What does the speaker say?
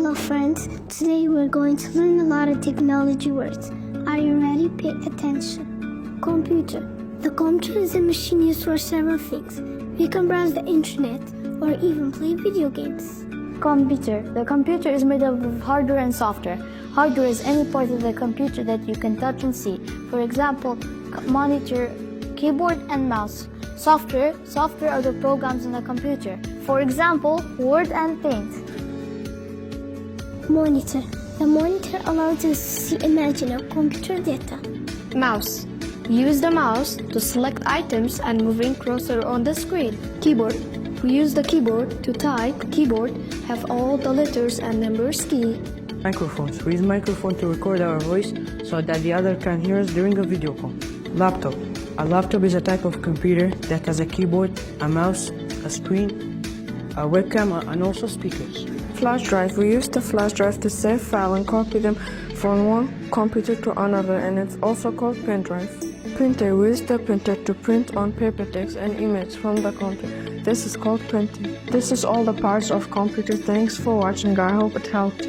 Hello friends, today we're going to learn a lot of technology words. Are you ready? Pay attention. Computer. The computer is a machine used for several things. We can browse the internet or even play video games. Computer. The computer is made up of hardware and software. Hardware is any part of the computer that you can touch and see. For example, monitor, keyboard and mouse. Software are the programs in the computer. For example, Word and Paint. Monitor. The monitor allows us to imagine our computer data. Mouse. Use the mouse to select items and moving cursor on the screen. Keyboard. We use the keyboard to type. Keyboard have all the letters and numbers key. Microphones. We use microphone to record our voice so that the other can hear us during a video call. Laptop. A laptop is a type of computer that has a keyboard, a mouse, a screen, a webcam, and also speakers. Flash drive. We use the flash drive to save files and copy them from one computer to another, and it's also called pen drive. Printer. We use the printer to print on paper text and images from the computer. This is called printing. This is all the parts of computer. Thanks for watching. I hope it helped.